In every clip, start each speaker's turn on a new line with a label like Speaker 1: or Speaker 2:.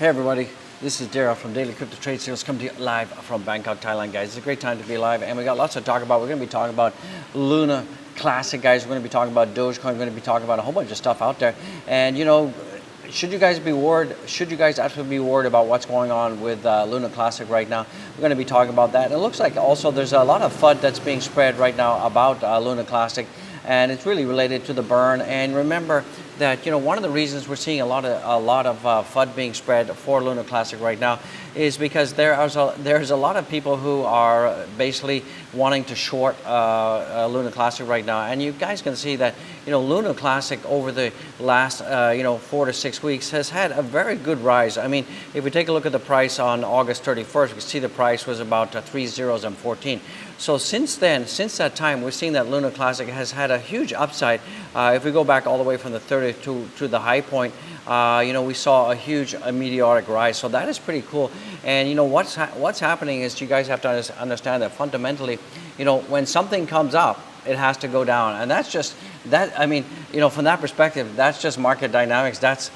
Speaker 1: Hey everybody, this is Daryl from Daily Crypto Trade Sales, coming to you live from Bangkok, Thailand, guys. It's a great time to be live, and we got lots to talk about. We're going to be talking about Luna Classic, guys. We're going to be talking about Dogecoin. We're going to be talking about a whole bunch of stuff out there. And you know, should you guys be worried? Should you guys actually be worried about what's going on with Luna Classic right now? We're going to be talking about that. And it looks like also there's a lot of FUD that's being spread right now about Luna Classic, and it's really related to the burn. And remember that, you know, one of the reasons we're seeing a lot of FUD being spread for Luna Classic right now is because there's a lot of people who are basically wanting to short Luna Classic right now. And you guys can see that, you know, Luna Classic over the last 4 to 6 weeks has had a very good rise. I mean, if we take a look at the price on August 31st, we can see the price was about 3 zeros and 14. So since then, since that time, we're seeing that Luna Classic has had a huge upside. If we go back all the way from the 30 to the high point, you know, we saw a huge meteoric rise. So that is pretty cool. And you know, what's happening is you guys have to understand that fundamentally, you know, when something comes up, it has to go down. And that's just that. I mean, you know, from that perspective, that's just market dynamics. That's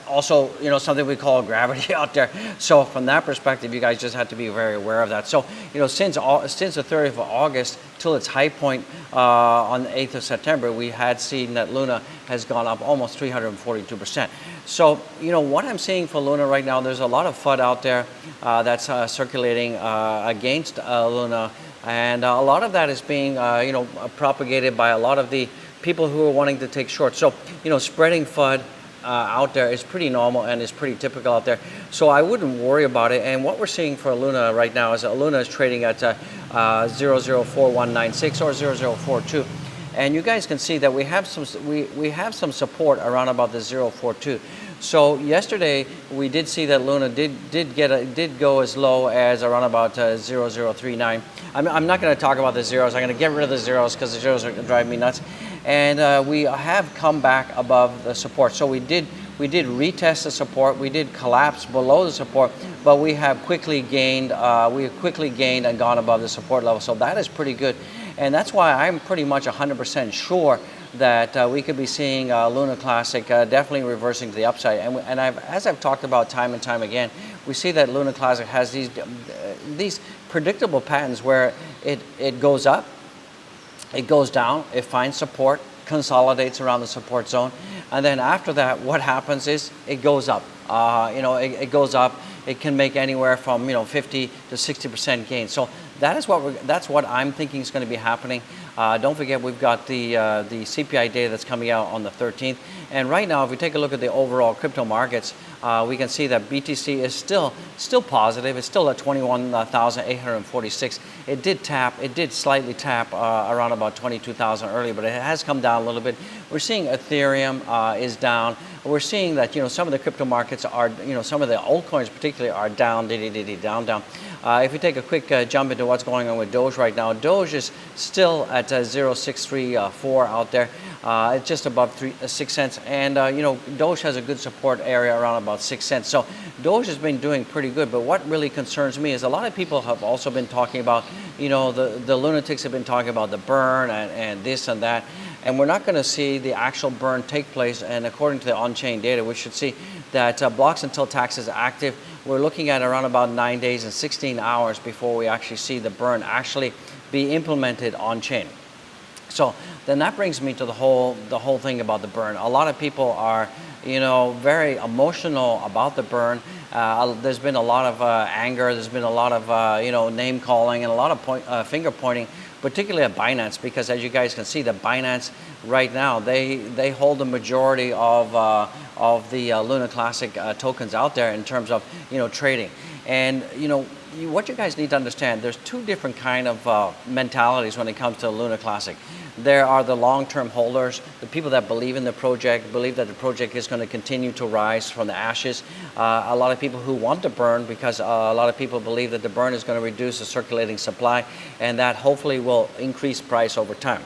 Speaker 1: also, you know, something we call gravity out there. So from that perspective, you guys just have to be very aware of that. So, you know, since the 30th of August till its high point on the 8th of September, we had seen that Luna has gone up almost 342%. So, you know, what I'm seeing for Luna right now, there's a lot of FUD out there that's circulating against Luna. And a lot of that is being, you know, propagated by a lot of the people who are wanting to take short. So, you know, spreading FUD out there is pretty normal and is pretty typical out there. So I wouldn't worry about it. And what we're seeing for Luna right now is that Luna is trading at 004196 or 0042. And you guys can see that we have some support around about the 042. So yesterday we did see that Luna did go as low as around about 0039. I'm not going to talk about the zeros. I'm going to get rid of the zeros because the zeros are driving me nuts. And we have come back above the support. So we did retest the support. We did collapse below the support, but we have quickly gained. And gone above the support level. So that is pretty good. And that's why I'm pretty much 100% sure that we could be seeing Luna Classic definitely reversing to the upside. And as I've talked about time and time again, we see that Luna Classic has these predictable patterns where it goes up, it goes down, it finds support, consolidates around the support zone, and then after that, what happens is it goes up. You know, it goes up. It can make anywhere from 50 to 60% gain. So that's what I'm thinking is going to be happening. Don't forget, we've got the CPI data that's coming out on the 13th. And right now, if we take a look at the overall crypto markets, we can see that BTC is still positive. It's still at 21,846. It did slightly tap around about 22,000 earlier, but it has come down a little bit. We're seeing Ethereum is down. We're seeing that, you know, some of the crypto markets are, you know, some of the altcoins particularly are down, down. If we take a quick jump into what's going on with Doge right now, Doge is still at 0.634 out there. It's just above 6 cents. And, you know, Doge has a good support area around about 6 cents. So Doge has been doing pretty good. But what really concerns me is a lot of people have also been talking about, you know, the lunatics have been talking about the burn and this and that. And we're not going to see the actual burn take place. And according to the on-chain data, we should see that blocks until tax is active. We're looking at around about 9 days and 16 hours before we actually see the burn actually be implemented on-chain. So then that brings me to the whole thing about the burn. A lot of people are, you know, very emotional about the burn. There's been a lot of anger. There's been a lot of you know, name calling and a lot of finger pointing, particularly at Binance, because as you guys can see, the Binance right now they hold the majority of the Luna Classic tokens out there in terms of, you know, trading. And you know, what you guys need to understand, there's two different kind of mentalities when it comes to Luna Classic. There are the long-term holders, the people that believe in the project, believe that the project is going to continue to rise from the ashes. A lot of people who want to burn because a lot of people believe that the burn is going to reduce the circulating supply, and that hopefully will increase price over time.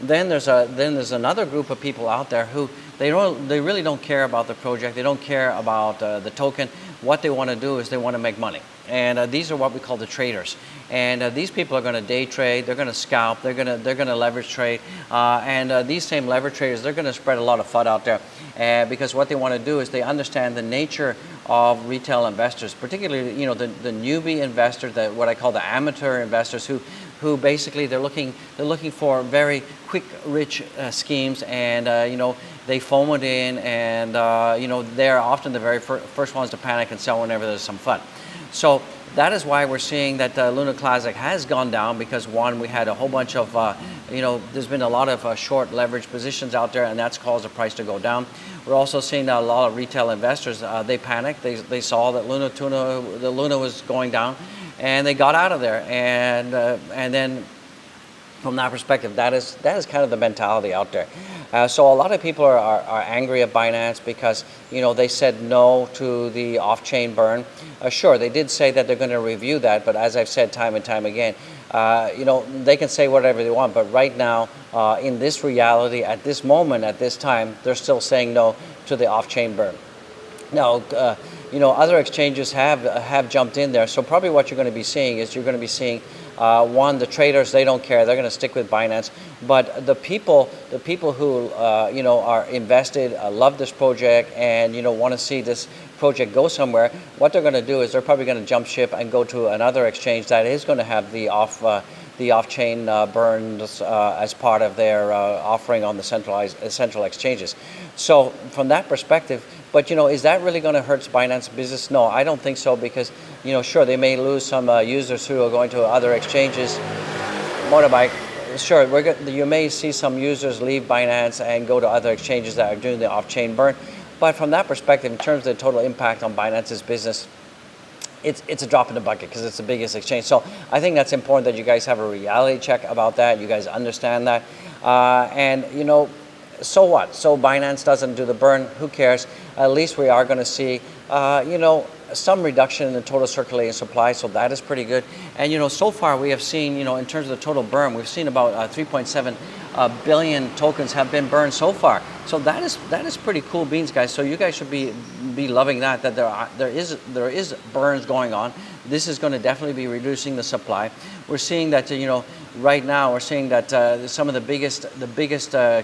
Speaker 1: Then there's another group of people out there who They really don't care about the project. They don't care about the token. What they want to do is they want to make money. And these are what we call the traders. And these people are going to day trade. They're going to scalp. They're going to leverage trade. And these same leverage traders, they're going to spread a lot of FUD out there, because what they want to do is they understand the nature of retail investors, particularly the newbie investor, what I call the amateur investors, who basically they're looking for very quick, rich schemes, and they foam it in, and they're often the very first ones to panic and sell whenever there's some FUD. So that is why we're seeing that Luna Classic has gone down, because one, we had a whole bunch of, there's been a lot of short leverage positions out there, and that's caused the price to go down. We're also seeing that a lot of retail investors, they panicked. They saw that Luna was going down, and they got out of there. And then from that perspective, that is kind of the mentality out there. So a lot of people are angry at Binance because they said no to the off-chain burn. Sure, they did say that they're going to review that, but as I've said time and time again, they can say whatever they want, but right now, in this reality, at this moment, at this time, they're still saying no to the off-chain burn. Now, other exchanges have jumped in there, so probably what you're going to be seeing is one, the traders, they don't care. They're going to stick with Binance. But the people who are invested, love this project, and want to see this project go somewhere, what they're going to do is they're probably going to jump ship and go to another exchange that is going to have the off-chain burns as part of their offering on the central exchanges. So from that perspective, but is that really going to hurt Binance's business? No, I don't think so, because sure, they may lose some users who are going to other exchanges. Motorbike, sure, you may see some users leave Binance and go to other exchanges that are doing the off-chain burn. But from that perspective, in terms of the total impact on Binance's business, it's a drop in the bucket, because it's the biggest exchange. So I think that's important that you guys have a reality check about that. You guys understand that. So what? So Binance doesn't do the burn. Who cares? At least we are going to see, some reduction in the total circulating supply. So that is pretty good. And so far we have seen, in terms of the total burn, we've seen about 3.7 billion tokens have been burned so far. So that is pretty cool beans, guys. So you guys should be loving that there is burns going on. This is going to definitely be reducing the supply. We're seeing that right now we're seeing that some of the biggest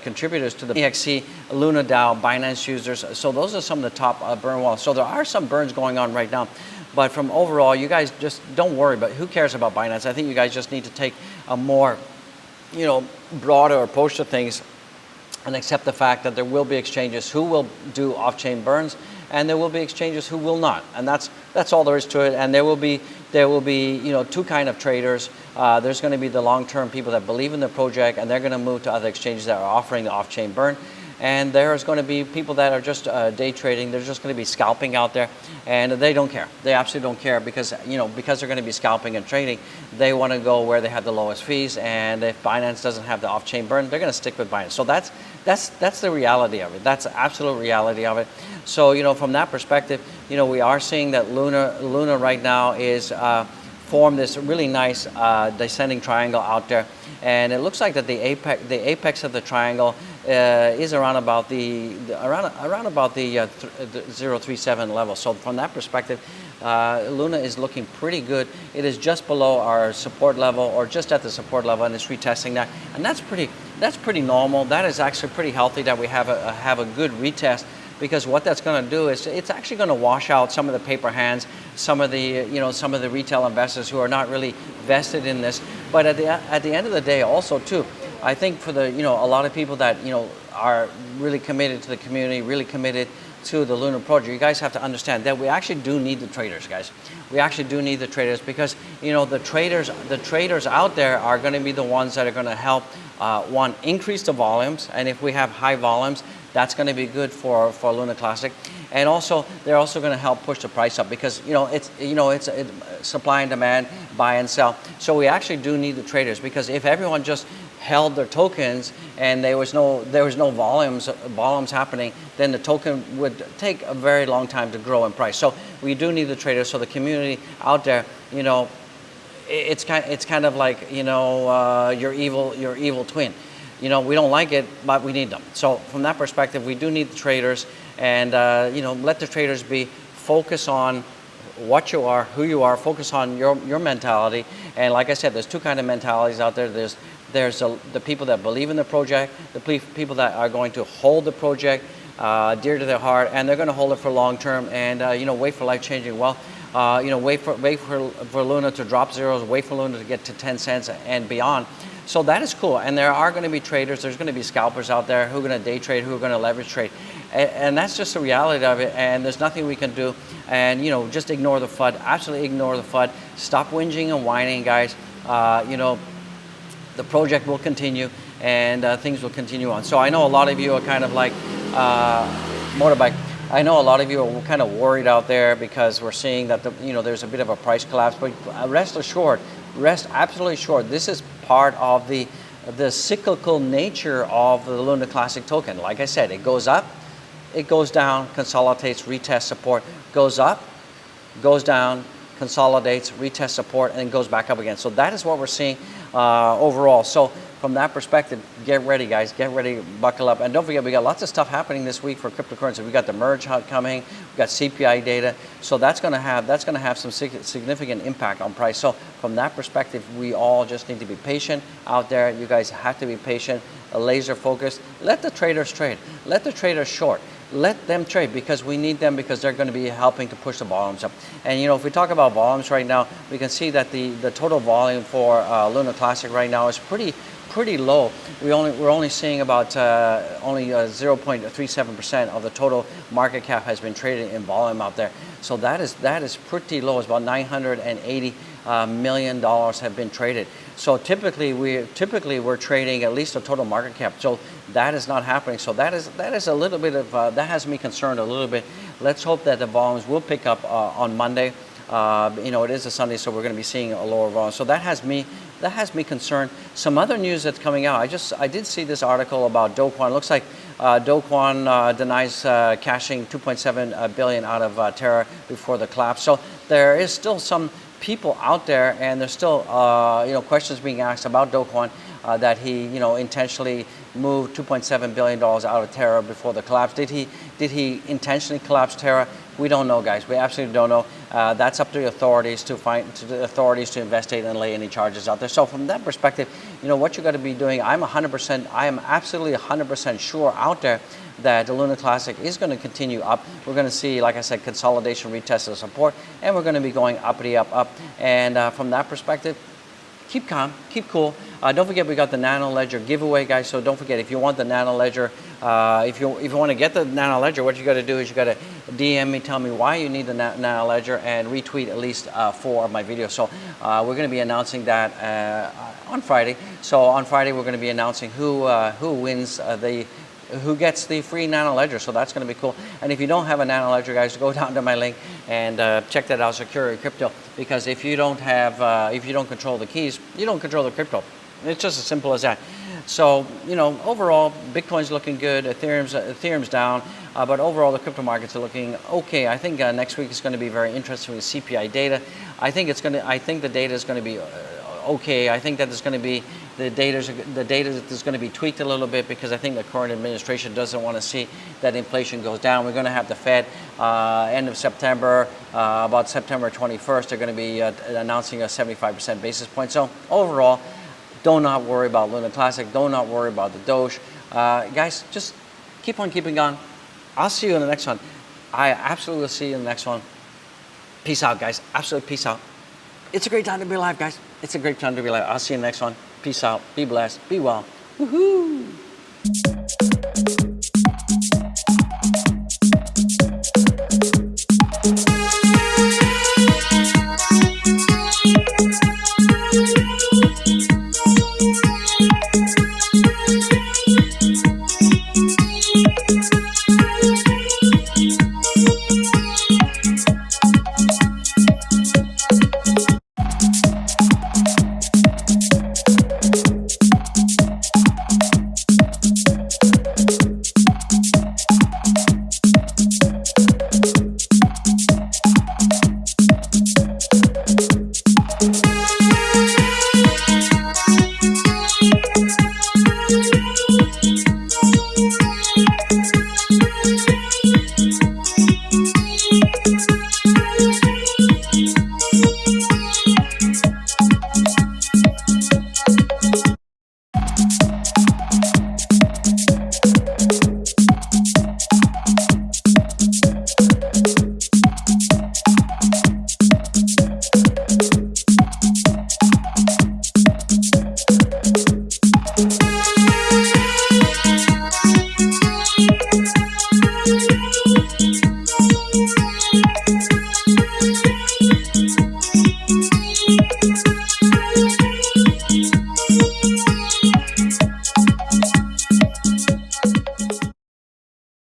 Speaker 1: contributors to the EXC, Luna DAO, Binance users. So those are some of the top burn walls. So there are some burns going on right now. But from overall, you guys just don't worry. But who cares about Binance? I think you guys just need to take a more broader approach to things and accept the fact that there will be exchanges who will do off-chain burns, and there will be exchanges who will not, and that's all there is to it. And there will be two kind of traders. There's going to be the long-term people that believe in the project, and they're going to move to other exchanges that are offering the off-chain burn. And there's going to be people that are just day trading. They're just going to be scalping out there, and they don't care. They absolutely don't care, because because they're going to be scalping and trading, they want to go where they have the lowest fees. And if Binance doesn't have the off-chain burn, they're going to stick with Binance. So that's the reality of it. That's the absolute reality of it. So from that perspective, we are seeing that Luna right now is formed this really nice descending triangle out there, and it looks like that the apex of the triangle is around about the 0.37 level. So from that perspective, Luna is looking pretty good. It is just below our support level, or just at the support level, and it's retesting that, and that's pretty normal. That is actually pretty healthy that we have a good retest, because what that's going to do is it's actually going to wash out some of the paper hands, some of the retail investors who are not really vested in this. But at the end of the day, also too, I think for the a lot of people that are really committed to the community, really committed to the Luna project, you guys have to understand that we actually do need the traders, guys. We actually do need the traders, because the traders out there are going to be the ones that are going to help one, increase the volumes, and if we have high volumes, that's going to be good for Luna Classic. And also, they're also going to help push the price up, because it's supply and demand, buy and sell. So we actually do need the traders, because if everyone just held their tokens and there was no volumes happening, then the token would take a very long time to grow in price. So we do need the traders. So the community out there, it's kind of like your evil twin. You know, we don't like it, but we need them. So from that perspective, we do need the traders, and you know, let the traders be focus on what you are, who you are, focus on your mentality. And like I said, there's two kind of mentalities out there. There's the people that believe in the project, the people that are going to hold the project dear to their heart, and they're going to hold it for long term, and you know, wait for life-changing wealth. You know, wait for Luna to drop zeros, wait for Luna to get to 10 cents and beyond. So that is cool. And there are going to be traders, there's going to be scalpers out there who are going to day trade, who are going to leverage trade. And that's just the reality of it, and there's nothing we can do. And you know, just ignore the FUD, absolutely ignore the FUD. Stop whinging and whining, guys. You know, the project will continue, and things will continue on. So I know a lot of you are kind of like, motorbike, I know a lot of you are kind of worried out there because we're seeing that you know, there's a bit of a price collapse, but rest assured, rest absolutely assured, this is part of the cyclical nature of the Luna Classic token. Like I said, it goes up, it goes down, consolidates, retests support, goes up, goes down, consolidates, retests support, and then goes back up again. So that is what we're seeing overall. So from that perspective, get ready, guys. Get ready, buckle up. And don't forget, we got lots of stuff happening this week for cryptocurrency. We got the merge coming, we got CPI data. So that's going to have some significant impact on price. So from that perspective, we all just need to be patient out there. You guys have to be patient, laser focused. Let the traders trade. Let the traders short. Let them trade, because we need them, because they're going to be helping to push the volumes up. And you know, if we talk about volumes right now, we can see that the total volume for Luna Classic right now is pretty low. We're only seeing about only 0.37% of the total market cap has been traded in volume out there. So that is pretty low. It's about $980 million have been traded. So typically we're trading at least a total market cap. So that is not happening. So that is a little bit of that has me concerned a little bit. Let's hope that the volumes will pick up on Monday. You know, it is a Sunday, so we're going to be seeing a lower volume. So that has me concerned. Some other news that's coming out. I did see this article about Dogecoin. It looks like Dogecoin denies cashing 2.7 billion out of Terra before the collapse. So there is still some people out there, and there's still you know, questions being asked about Dogecoin, that he, you know, intentionally moved $2.7 billion out of Terra before the collapse. Did he intentionally collapse Terra? We don't know, guys. We absolutely don't know. That's up to the authorities to investigate and lay any charges out there. So from that perspective, you know, what you got to be doing, I am absolutely 100% sure out there that the Luna Classic is going to continue up. We're going to see, like I said, consolidation, retest of support, and we're going to be going uppity up. And from that perspective, keep calm, keep cool. Don't forget, we got the Nano Ledger giveaway, guys. So don't forget, if you want the Nano Ledger, if you want to get the Nano Ledger, what you got to do is you got to DM me, tell me why you need the Nano Ledger, and retweet at least 4 of my videos. So we're going to be announcing that on Friday. So on Friday, we're going to be announcing who wins who gets the free Nano Ledger. So that's going to be cool. And if you don't have a Nano Ledger, guys, go down to my link and check that out, Secure Your Crypto. Because if you don't control the keys, you don't control the crypto. It's just as simple as that. So, you know, overall, Bitcoin's looking good, Ethereum's down, but overall the crypto markets are looking okay. I think next week is going to be very interesting with CPI data. I think the data is going to be okay. I think that there's going to be the data is going to be tweaked a little bit, because I think the current administration doesn't want to see that inflation goes down. We're going to have the Fed end of September, about September 21st. They're going to be announcing a 75% basis point. So overall, do not worry about Luna Classic. Do not worry about the Doge. Guys, just keep on keeping on. I'll see you in the next one. I absolutely will see you in the next one. Peace out, guys. Absolutely peace out. It's a great time to be alive, guys. It's a great time to be alive. I'll see you in the next one. Peace out. Be blessed. Be well. Woohoo!